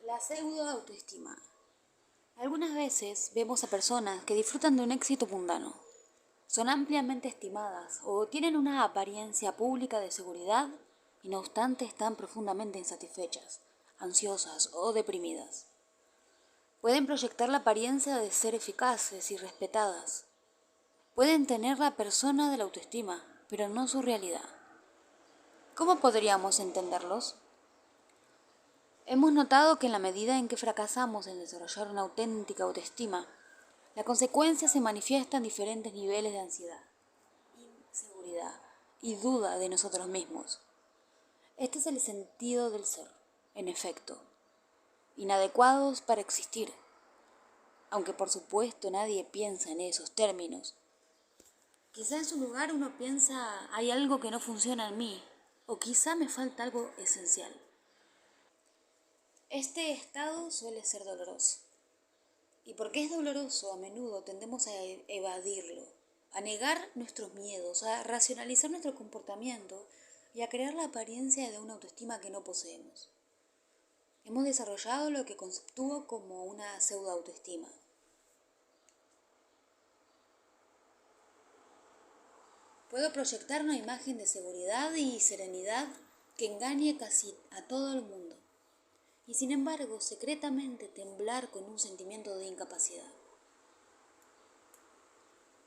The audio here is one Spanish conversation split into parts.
La pseudo-autoestima. Algunas veces vemos a personas que disfrutan de un éxito mundano. Son ampliamente estimadas o tienen una apariencia pública de seguridad y no obstante están profundamente insatisfechas, ansiosas o deprimidas. Pueden proyectar la apariencia de ser eficaces y respetadas. Pueden tener la persona de la autoestima, pero no su realidad. ¿Cómo podríamos entenderlos? Hemos notado que en la medida en que fracasamos en desarrollar una auténtica autoestima, la consecuencia se manifiesta en diferentes niveles de ansiedad, inseguridad y duda de nosotros mismos. Este es el sentido del ser, en efecto, inadecuados para existir, aunque por supuesto nadie piensa en esos términos. Quizá en su lugar uno piensa, hay algo que no funciona en mí, o quizá me falta algo esencial. Este estado suele ser doloroso. Y porque es doloroso, a menudo tendemos a evadirlo, a negar nuestros miedos, a racionalizar nuestro comportamiento y a crear la apariencia de una autoestima que no poseemos. Hemos desarrollado lo que conceptúo como una pseudoautoestima. Puedo proyectar una imagen de seguridad y serenidad que engañe casi a todo el mundo, y sin embargo secretamente temblar con un sentimiento de incapacidad.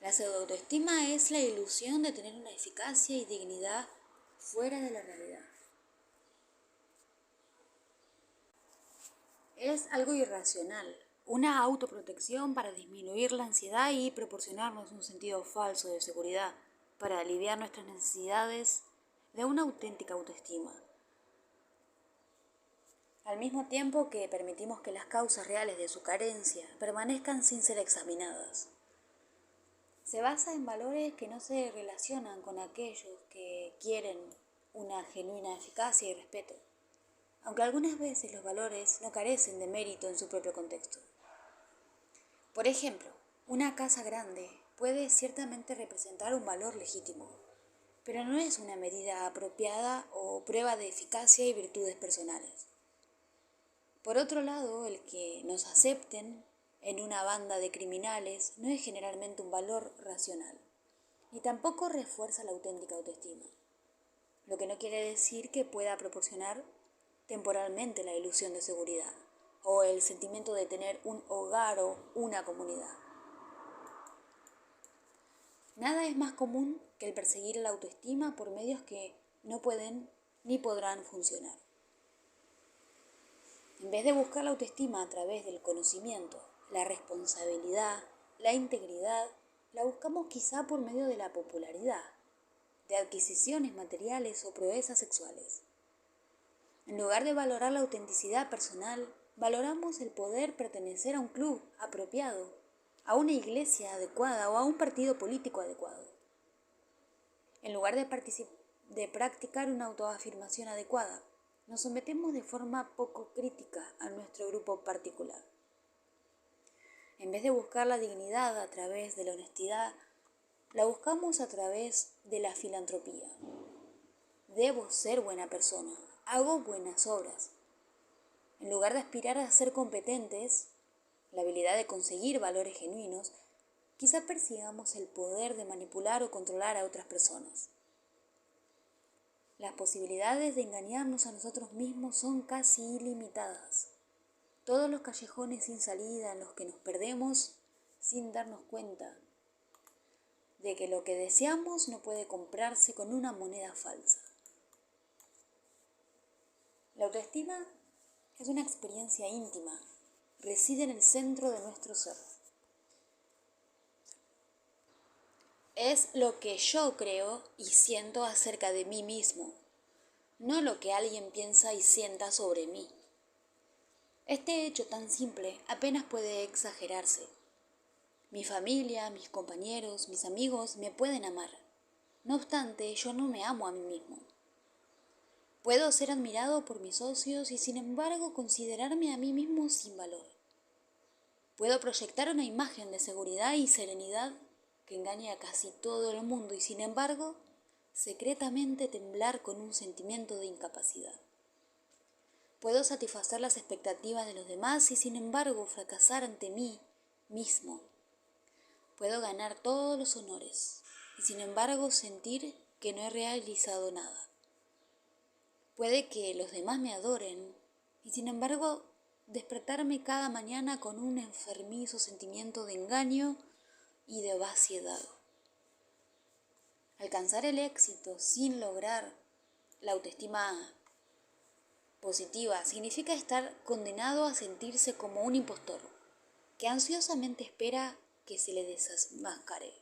La pseudoautoestima es la ilusión de tener una eficacia y dignidad fuera de la realidad. Es algo irracional, una autoprotección para disminuir la ansiedad y proporcionarnos un sentido falso de seguridad para aliviar nuestras necesidades de una auténtica autoestima. Al mismo tiempo que permitimos que las causas reales de su carencia permanezcan sin ser examinadas. Se basa en valores que no se relacionan con aquellos que quieren una genuina eficacia y respeto, aunque algunas veces los valores no carecen de mérito en su propio contexto. Por ejemplo, una casa grande puede ciertamente representar un valor legítimo, pero no es una medida apropiada o prueba de eficacia y virtudes personales. Por otro lado, el que nos acepten en una banda de criminales no es generalmente un valor racional, ni tampoco refuerza la auténtica autoestima, lo que no quiere decir que pueda proporcionar temporalmente la ilusión de seguridad o el sentimiento de tener un hogar o una comunidad. Nada es más común que el perseguir la autoestima por medios que no pueden ni podrán funcionar. En vez de buscar la autoestima a través del conocimiento, la responsabilidad, la integridad, la buscamos quizá por medio de la popularidad, de adquisiciones materiales o proezas sexuales. En lugar de valorar la autenticidad personal, valoramos el poder pertenecer a un club apropiado, a una iglesia adecuada o a un partido político adecuado. En lugar de practicar una autoafirmación adecuada, nos sometemos de forma poco crítica a nuestro grupo particular. En vez de buscar la dignidad a través de la honestidad, la buscamos a través de la filantropía. Debo ser buena persona, hago buenas obras. En lugar de aspirar a ser competentes, la habilidad de conseguir valores genuinos, quizá persigamos el poder de manipular o controlar a otras personas. Las posibilidades de engañarnos a nosotros mismos son casi ilimitadas. Todos los callejones sin salida en los que nos perdemos sin darnos cuenta de que lo que deseamos no puede comprarse con una moneda falsa. La autoestima es una experiencia íntima, reside en el centro de nuestro ser. Es lo que yo creo y siento acerca de mí mismo, no lo que alguien piensa y sienta sobre mí. Este hecho tan simple apenas puede exagerarse. Mi familia, mis compañeros, mis amigos me pueden amar. No obstante, yo no me amo a mí mismo. Puedo ser admirado por mis socios y sin embargo considerarme a mí mismo sin valor. Puedo proyectar una imagen de seguridad y serenidad que engaña a casi todo el mundo y sin embargo, secretamente temblar con un sentimiento de incapacidad. Puedo satisfacer las expectativas de los demás y sin embargo fracasar ante mí mismo. Puedo ganar todos los honores y sin embargo sentir que no he realizado nada. Puede que los demás me adoren y sin embargo despertarme cada mañana con un enfermizo sentimiento de engaño y de vaciedad. Alcanzar el éxito sin lograr la autoestima positiva significa estar condenado a sentirse como un impostor, que ansiosamente espera que se le desenmascare.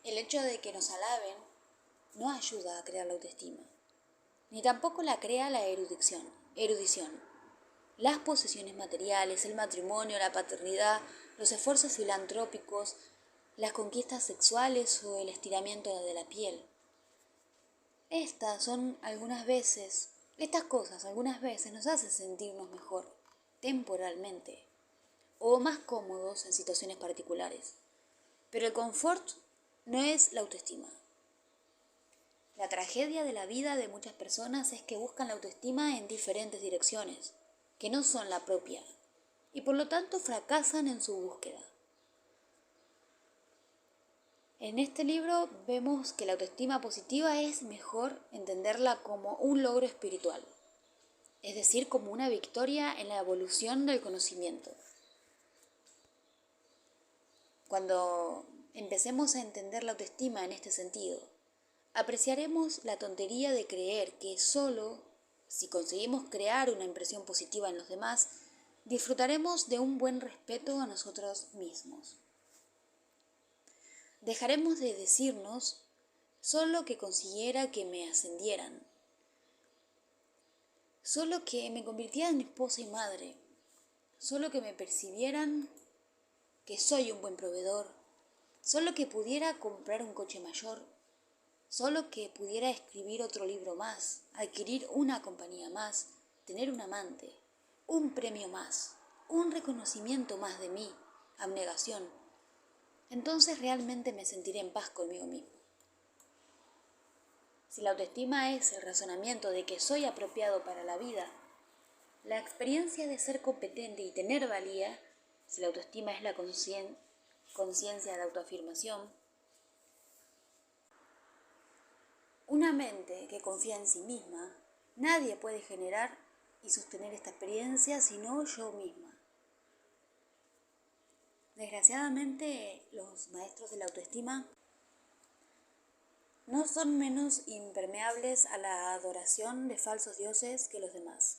El hecho de que nos alaben no ayuda a crear la autoestima, ni tampoco la crea la erudición. Las posesiones materiales, el matrimonio, la paternidad, los esfuerzos filantrópicos, las conquistas sexuales o el estiramiento de la piel. Estas cosas algunas veces nos hacen sentirnos mejor, temporalmente, o más cómodos en situaciones particulares. Pero el confort no es la autoestima. La tragedia de la vida de muchas personas es que buscan la autoestima en diferentes direcciones, que no son la propia, y por lo tanto fracasan en su búsqueda. En este libro vemos que la autoestima positiva es mejor entenderla como un logro espiritual, es decir, como una victoria en la evolución del conocimiento. Cuando empecemos a entender la autoestima en este sentido, apreciaremos la tontería de creer que solo si conseguimos crear una impresión positiva en los demás, disfrutaremos de un buen respeto a nosotros mismos. Dejaremos de decirnos solo que consiguiera que me ascendieran, solo que me convirtiera en esposa y madre, solo que me percibieran que soy un buen proveedor, solo que pudiera comprar un coche mayor, solo que pudiera escribir otro libro más, adquirir una compañía más, tener un amante, un premio más, un reconocimiento más de mí, abnegación. Entonces realmente me sentiré en paz conmigo mismo. Si la autoestima es el razonamiento de que soy apropiado para la vida, la experiencia de ser competente y tener valía, si la autoestima es la conciencia de autoafirmación, una mente que confía en sí misma, nadie puede generar y sostener esta experiencia sino yo misma. Desgraciadamente, los maestros de la autoestima no son menos impermeables a la adoración de falsos dioses que los demás.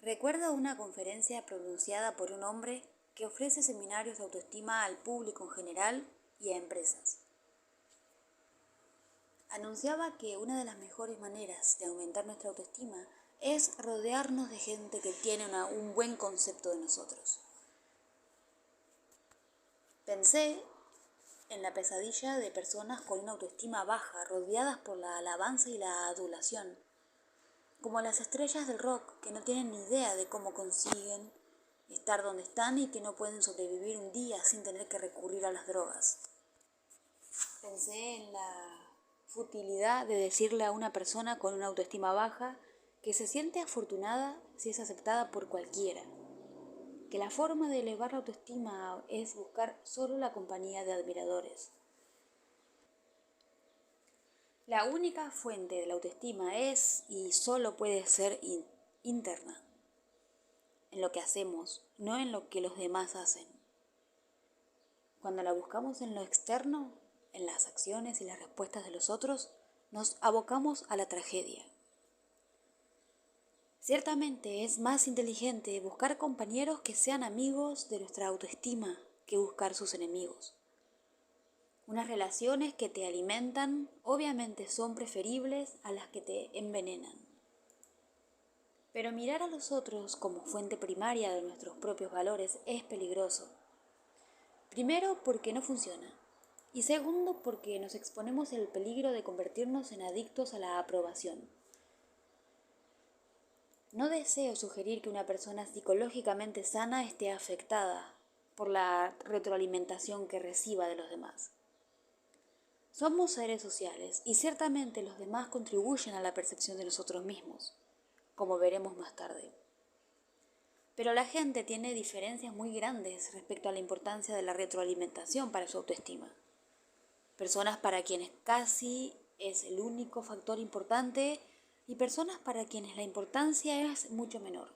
Recuerdo una conferencia pronunciada por un hombre que ofrece seminarios de autoestima al público en general y a empresas. Anunciaba que una de las mejores maneras de aumentar nuestra autoestima es rodearnos de gente que tiene un buen concepto de nosotros. Pensé en la pesadilla de personas con una autoestima baja, rodeadas por la alabanza y la adulación, como las estrellas del rock que no tienen ni idea de cómo consiguen estar donde están y que no pueden sobrevivir un día sin tener que recurrir a las drogas. Pensé en la futilidad de decirle a una persona con una autoestima baja que se siente afortunada si es aceptada por cualquiera, que la forma de elevar la autoestima es buscar solo la compañía de admiradores. La única fuente de la autoestima es y solo puede ser interna, en lo que hacemos, no en lo que los demás hacen. Cuando la buscamos en lo externo, en las acciones y las respuestas de los otros, nos abocamos a la tragedia. Ciertamente es más inteligente buscar compañeros que sean amigos de nuestra autoestima que buscar sus enemigos. Unas relaciones que te alimentan obviamente son preferibles a las que te envenenan. Pero mirar a los otros como fuente primaria de nuestros propios valores es peligroso. Primero, porque no funciona. Y segundo, porque nos exponemos al peligro de convertirnos en adictos a la aprobación. No deseo sugerir que una persona psicológicamente sana esté afectada por la retroalimentación que reciba de los demás. Somos seres sociales y ciertamente los demás contribuyen a la percepción de nosotros mismos, como veremos más tarde. Pero la gente tiene diferencias muy grandes respecto a la importancia de la retroalimentación para su autoestima. Personas para quienes casi es el único factor importante y personas para quienes la importancia es mucho menor.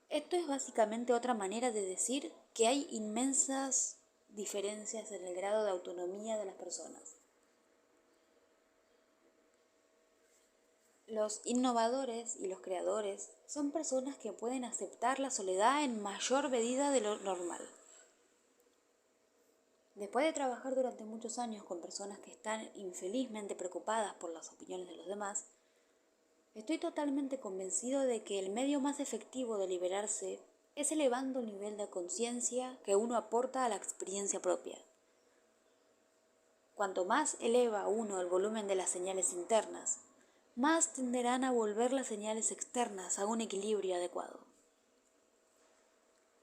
Esto es básicamente otra manera de decir que hay inmensas diferencias en el grado de autonomía de las personas. Los innovadores y los creadores son personas que pueden aceptar la soledad en mayor medida de lo normal. Después de trabajar durante muchos años con personas que están infelizmente preocupadas por las opiniones de los demás, estoy totalmente convencido de que el medio más efectivo de liberarse es elevando el nivel de conciencia que uno aporta a la experiencia propia. Cuanto más eleva uno el volumen de las señales internas, más tenderán a volver las señales externas a un equilibrio adecuado.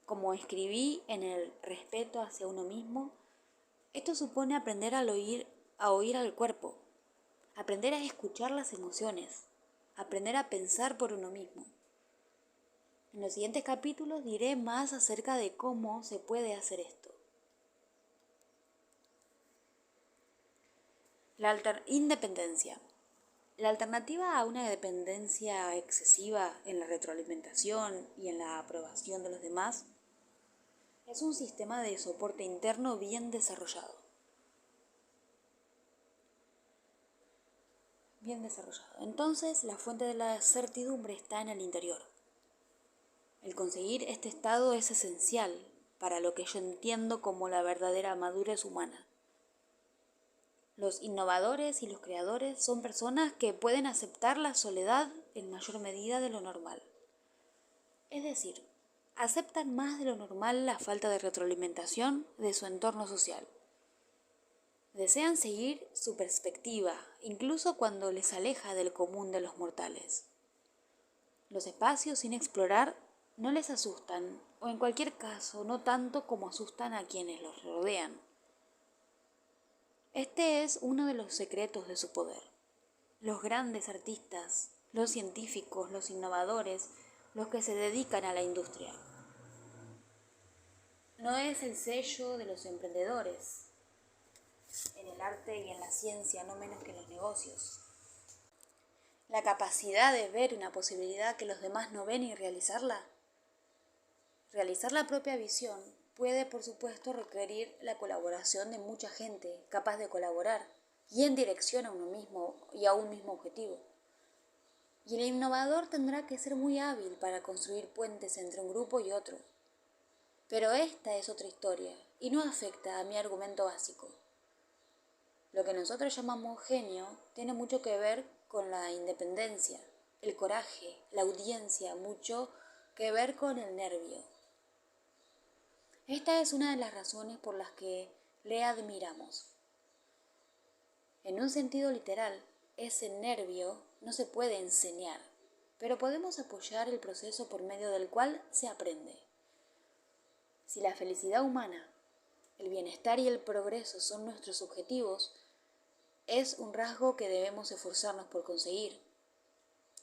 Como escribí en el respeto hacia uno mismo, esto supone aprender a oír al cuerpo, aprender a escuchar las emociones, aprender a pensar por uno mismo. En los siguientes capítulos diré más acerca de cómo se puede hacer esto. Independencia. La alternativa a una dependencia excesiva en la retroalimentación y en la aprobación de los demás es un sistema de soporte interno bien desarrollado. Entonces, la fuente de la certidumbre está en el interior. El conseguir este estado es esencial para lo que yo entiendo como la verdadera madurez humana. Los innovadores y los creadores son personas que pueden aceptar la soledad en mayor medida de lo normal. Es decir, aceptan más de lo normal la falta de retroalimentación de su entorno social. Desean seguir su perspectiva, incluso cuando les aleja del común de los mortales. Los espacios sin explorar no les asustan, o en cualquier caso no tanto como asustan a quienes los rodean. Este es uno de los secretos de su poder. Los grandes artistas, los científicos, los innovadores, los que se dedican a la industria. No es el sello de los emprendedores, en el arte y en la ciencia, no menos que en los negocios. La capacidad de ver una posibilidad que los demás no ven y realizarla. Realizar la propia visión puede, por supuesto, requerir la colaboración de mucha gente capaz de colaborar y en dirección a uno mismo y a un mismo objetivo. Y el innovador tendrá que ser muy hábil para construir puentes entre un grupo y otro. Pero esta es otra historia y no afecta a mi argumento básico. Lo que nosotros llamamos genio tiene mucho que ver con la independencia, el coraje, la audiencia, mucho que ver con el nervio. Esta es una de las razones por las que le admiramos. En un sentido literal, ese nervio no se puede enseñar, pero podemos apoyar el proceso por medio del cual se aprende. Si la felicidad humana, el bienestar y el progreso son nuestros objetivos, es un rasgo que debemos esforzarnos por conseguir.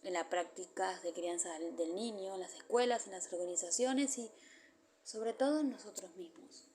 En las prácticas de crianza del niño, en las escuelas, en las organizaciones y sobre todo en nosotros mismos.